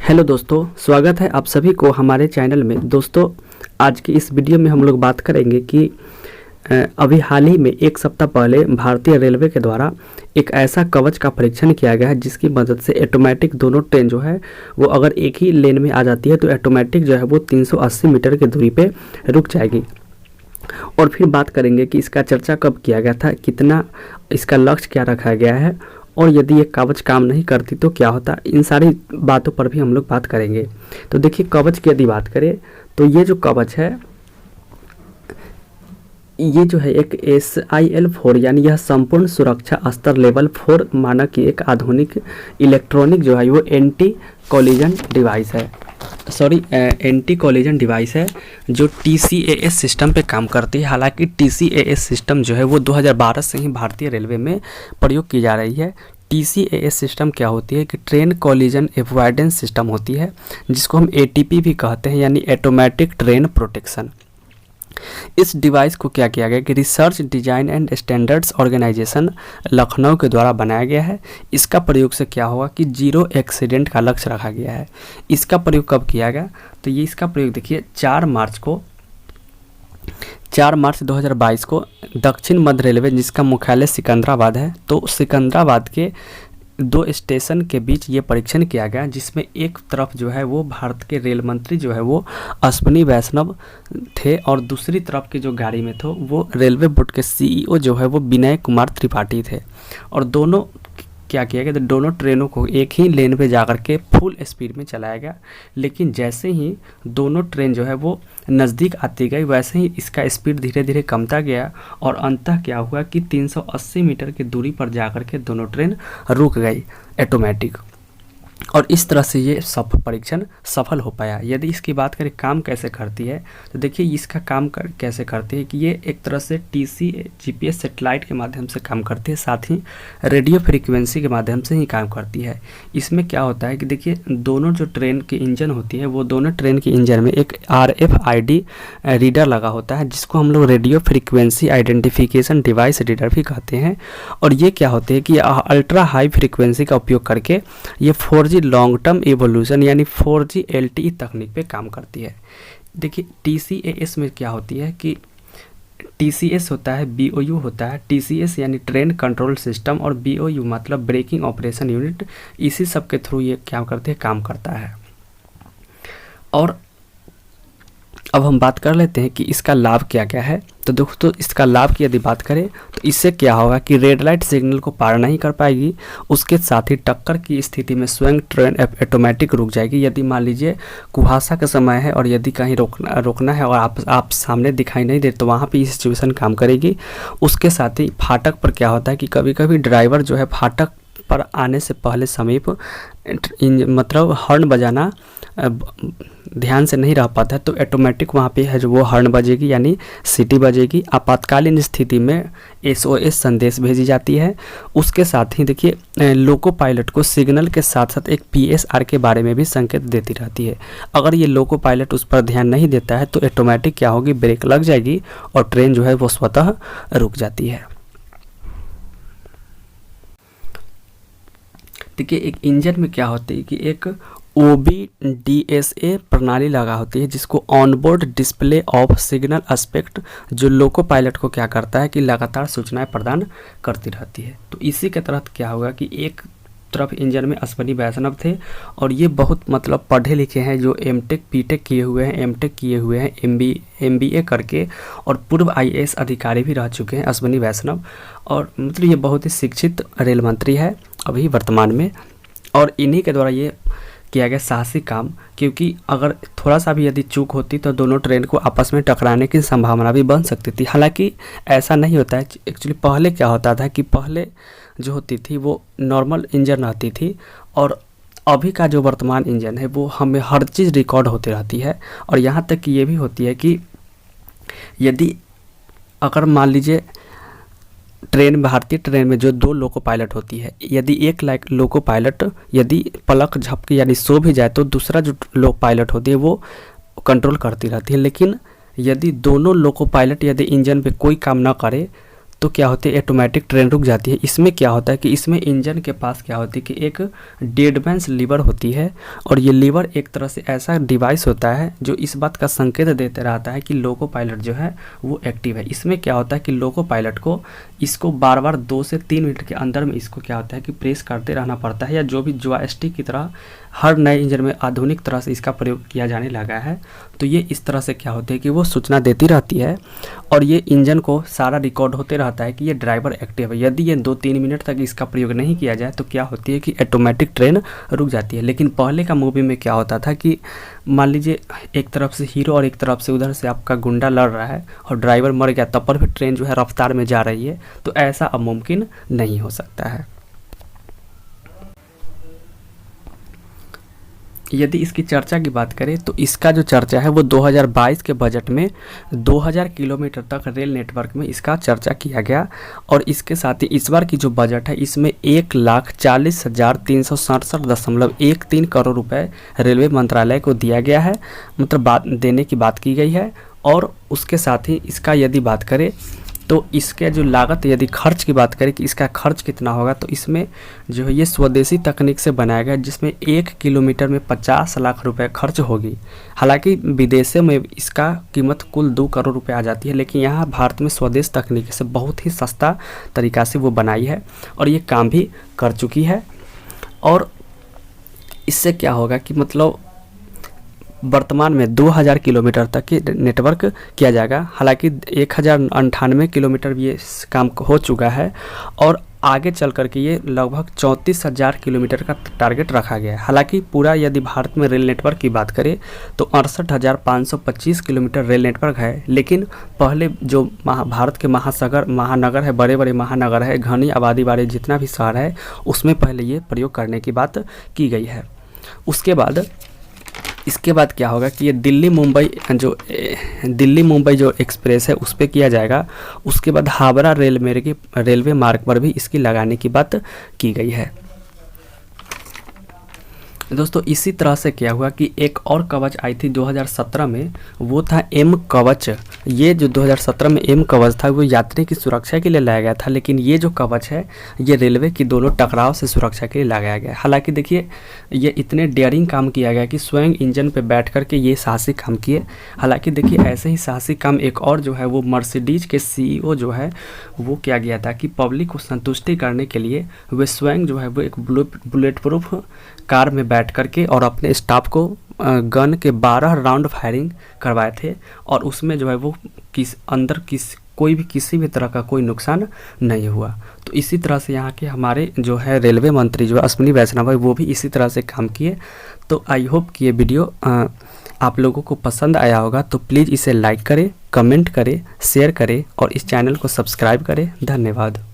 Hello दोस्तों, स्वागत है आप सभी को हमारे चैनल में। दोस्तों, आज की इस वीडियो में हम लोग बात करेंगे कि अभी हाल ही में एक सप्ताह पहले भारतीय रेलवे के द्वारा एक ऐसा कवच का परीक्षण किया गया है जिसकी मदद से ऑटोमेटिक दोनों ट्रेन जो है वो अगर एक ही लेन में आ जाती है तो ऑटोमेटिक जो है वो 380 मीटर की दूरी पे रुक जाएगी। और फिर बात करेंगे कि इसका चर्चा कब किया गया था, कितना इसका लक्ष्य क्या रखा गया है और यदि ये कवच काम नहीं करती तो क्या होता। इन सारी बातों पर भी हम लोग बात करेंगे। तो देखिए, कवच की यदि बात करें तो ये जो कवच है ये जो है एक SIL4 यानी यह संपूर्ण सुरक्षा स्तर लेवल 4 मानक की एक आधुनिक इलेक्ट्रॉनिक जो है वो एंटी कोलिजन डिवाइस है जो TCAS सिस्टम पे काम करती है। हालांकि TCAS सिस्टम जो है वो 2012 से ही भारतीय रेलवे में प्रयोग की जा रही है। TCAS सिस्टम क्या होती है कि ट्रेन कोलिजन एवॉइडेंस सिस्टम होती है, जिसको हम ATP भी कहते हैं, यानी ऑटोमेटिक ट्रेन प्रोटेक्शन। इस डिवाइस को क्या किया गया कि research design and standards organisation Lucknow के द्वारा बनाया गया है। इसका प्रयोग से क्या होगा कि 0 एक्सीडेंट का लक्ष्य रखा गया है। इसका प्रयोग कब किया गया तो ये इसका प्रयोग देखिए 4 मार्च 2022 को दक्षिण मध्य रेलवे, जिसका मुख्यालय सिकंदराबाद है, तो सिकंदराबाद के 2 स्टेशन के बीच ये परीक्षण किया गया, जिसमें एक तरफ जो है वो भारत के रेल मंत्री जो है वो अश्विनी वैष्णव थे और दूसरी तरफ की जो गाड़ी में थे वो रेलवे बोर्ड के CEO जो है वो विनय कुमार त्रिपाठी थे। और दोनों क्या किया गया तो दोनों ट्रेनों को एक ही लेन पे जाकर के फुल स्पीड में चलाया गया। लेकिन जैसे ही दोनों ट्रेन जो है वो नज़दीक आती गई वैसे ही इसका स्पीड धीरे धीरे कमता गया और अंततः क्या हुआ कि 380 मीटर की दूरी पर जाकर के दोनों ट्रेन रुक गई ऑटोमेटिक। और इस तरह से ये परीक्षण सफल हो पाया। यदि इसकी बात करें काम कैसे करती है तो देखिए इसका काम कैसे करती है कि ये एक तरह से GPS सेटेलाइट के माध्यम से काम करती है, साथ ही रेडियो फ्रीक्वेंसी के माध्यम से ही काम करती है। इसमें क्या होता है कि देखिए दोनों जो ट्रेन की इंजन होती है वो दोनों ट्रेन की इंजन में एक RFID रीडर लगा होता है, जिसको हम लोग radio frequency identification device reader भी कहते हैं। और ये क्या होते हैं कि अल्ट्रा हाई फ्रीक्वेंसी का उपयोग करके ये 4G लॉन्ग टर्म एवोल्यूशन यानी 4G LTE तकनीक पे काम करती है। देखिए TCAS में क्या होती है कि TCS होता है, BOU होता है। TCS यानी ट्रेन कंट्रोल सिस्टम और BOU मतलब ब्रेकिंग ऑपरेशन यूनिट। इसी सब के थ्रू ये क्या करते हैं, काम करता है। और अब हम बात कर लेते हैं कि इसका लाभ क्या क्या है। तो दोस्तों, इसका लाभ की यदि बात करें तो इससे क्या होगा कि रेड लाइट सिग्नल को पार नहीं कर पाएगी, उसके साथ ही टक्कर की स्थिति में स्वयं ट्रेन ऑटोमेटिक रुक जाएगी। यदि मान लीजिए कुहासा का समय है और यदि कहीं रोकना है और आप सामने दिखाई नहीं दे तो वहाँ पे सिचुएशन काम करेगी। उसके साथ ही फाटक पर क्या होता है कि कभी कभी ड्राइवर जो है फाटक पर आने से पहले समीप मतलब हॉर्न बजाना ध्यान से नहीं रह पाता है, तो ऑटोमेटिक वहाँ पे है जो वो हॉर्न बजेगी यानी सीटी बजेगी। आपातकालीन स्थिति में SOS संदेश भेजी जाती है। उसके साथ ही देखिए लोको पायलट को सिग्नल के साथ साथ एक PSR के बारे में भी संकेत देती रहती है। अगर ये लोको पायलट उस पर ध्यान नहीं देता है तो ऑटोमेटिक क्या होगी, ब्रेक लग जाएगी और ट्रेन जो है वो स्वतः रुक जाती है। देखिए एक इंजन में क्या होती है कि एक OBDSA प्रणाली लगा होती है, जिसको onboard display of signal aspect, जो लोको पायलट को क्या करता है कि लगातार सूचनाएं प्रदान करती रहती है। तो इसी के तहत क्या होगा कि एक तरफ इंजन में अश्विनी वैष्णव थे और ये बहुत मतलब पढ़े लिखे हैं, जो M.Tech P.Tech किए हुए हैं, M.Tech किए हुए हैं, MBA करके, और पूर्व IAS अधिकारी भी रह चुके हैं अश्विनी वैष्णव। और मतलब ये बहुत ही शिक्षित रेल मंत्री है अभी वर्तमान में। और इन्हीं के द्वारा ये किया गया साहसी काम, क्योंकि अगर थोड़ा सा भी यदि चूक होती तो दोनों ट्रेन को आपस में टकराने की संभावना भी बन सकती थी। हालांकि ऐसा नहीं होता है। एक्चुअली पहले क्या होता था कि पहले जो होती थी वो नॉर्मल इंजन रहती थी और अभी का जो वर्तमान इंजन है वो हमें हर चीज़ रिकॉर्ड होती रहती है। और यहाँ तक कि ये भी होती है कि यदि अगर मान लीजिए भारतीय ट्रेन में जो 2 लोको पायलट होती है, यदि एक लोको पायलट यदि पलक झपकी यानी सो भी जाए तो दूसरा जो लोको पायलट होती है वो कंट्रोल करती रहती है। लेकिन यदि दोनों लोको पायलट यदि इंजन पे कोई काम ना करे तो क्या होती है, ऑटोमेटिक ट्रेन रुक जाती है। इसमें क्या होता है कि इसमें इंजन के पास क्या होती है कि एक डेडमैन्स लीवर होती है, और ये लीवर एक तरह से ऐसा डिवाइस होता है जो इस बात का संकेत देते रहता है कि लोको पायलट जो है वो एक्टिव है। इसमें क्या होता है कि लोको पायलट को इसको बार बार 2 से 3 मिनट के अंदर में इसको क्या होता है कि प्रेस करते रहना पड़ता है, या जो भी जॉयस्टिक की तरह हर नए इंजन में आधुनिक तरह से इसका प्रयोग किया जाने लगा है। तो ये इस तरह से क्या होता है कि वो सूचना देती रहती है, और ये इंजन को सारा रिकॉर्ड होते रहता है कि ये ड्राइवर एक्टिव है। यदि ये 2-3 मिनट तक इसका प्रयोग नहीं किया जाए तो क्या होती है कि ऑटोमेटिक ट्रेन रुक जाती है। लेकिन पहले का मूवी में क्या होता था कि मान लीजिए एक तरफ से हीरो और एक तरफ से उधर से आपका गुंडा लड़ रहा है और ड्राइवर मर गया, तब पर भी ट्रेन जो है रफ्तार में जा रही है, तो ऐसा अब मुमकिन नहीं हो सकता है। यदि इसकी चर्चा की बात करें तो इसका जो चर्चा है वो 2022 के बजट में 2000 किलोमीटर तक रेल नेटवर्क में इसका चर्चा किया गया, और इसके साथ ही इस बार की जो बजट है इसमें 1,40,367.13 करोड़ रुपए रेलवे मंत्रालय को दिया गया है, मतलब देने की बात की गई है। और उसके साथ ही इसका यदि बात करें तो इसके जो लागत, यदि खर्च की बात करें कि इसका खर्च कितना होगा, तो इसमें जो है ये स्वदेशी तकनीक से बनाया गया, जिसमें 1 किलोमीटर में 50 लाख रुपए खर्च होगी। हालांकि विदेशों में इसका कीमत कुल 2 करोड़ रुपए आ जाती है, लेकिन यहाँ भारत में स्वदेश तकनीक से बहुत ही सस्ता तरीका से वो बनाई है और ये काम भी कर चुकी है। और इससे क्या होगा कि मतलब वर्तमान में 2000 किलोमीटर तक की नेटवर्क किया जाएगा। हालांकि 1098 किलोमीटर ये काम हो चुका है, और आगे चल कर के ये लगभग 34,000 किलोमीटर का टारगेट रखा गया है। हालांकि पूरा यदि भारत में रेल नेटवर्क की बात करें तो 68,525 किलोमीटर रेल नेटवर्क है, लेकिन पहले जो भारत के महानगर है, बड़े बड़े महानगर है, घनी आबादी वाले जितना भी शहर है, उसमें पहले ये प्रयोग करने की बात की गई है। इसके बाद क्या होगा कि ये दिल्ली मुंबई जो एक्सप्रेस है उस पर किया जाएगा। उसके बाद हावड़ा रेलवे मार्ग पर भी इसकी लगाने की बात की गई है। दोस्तों इसी तरह से क्या हुआ कि एक और कवच आई थी 2017 में, वो था एम कवच। ये जो 2017 में एम कवच था वो यात्री की सुरक्षा के लिए लाया गया था, लेकिन ये जो कवच है ये रेलवे की दोनों टकराव से सुरक्षा के लिए लगाया गया। हालांकि देखिए ये इतने डेयरिंग काम किया गया कि स्वयं इंजन पे बैठ कर के ये साहसिक काम किए। हालांकि देखिए ऐसे ही साहसिक काम एक और जो है वो मर्सिडीज के CEO जो है वो किया गया था कि पब्लिक को संतुष्टि करने के लिए वे स्वयं जो है वो एक बुलेट प्रूफ कार में बैठ करके और अपने स्टाफ को गन के 12 राउंड फायरिंग करवाए थे, और उसमें जो है वो किसी भी तरह का कोई नुकसान नहीं हुआ। तो इसी तरह से यहाँ के हमारे जो है रेलवे मंत्री जो है अश्विनी वैष्णव है वो भी इसी तरह से काम किए। तो आई होप कि ये वीडियो आप लोगों को पसंद आया होगा, तो प्लीज़ इसे लाइक करें, कमेंट करें, शेयर करें और इस चैनल को सब्सक्राइब करें। धन्यवाद।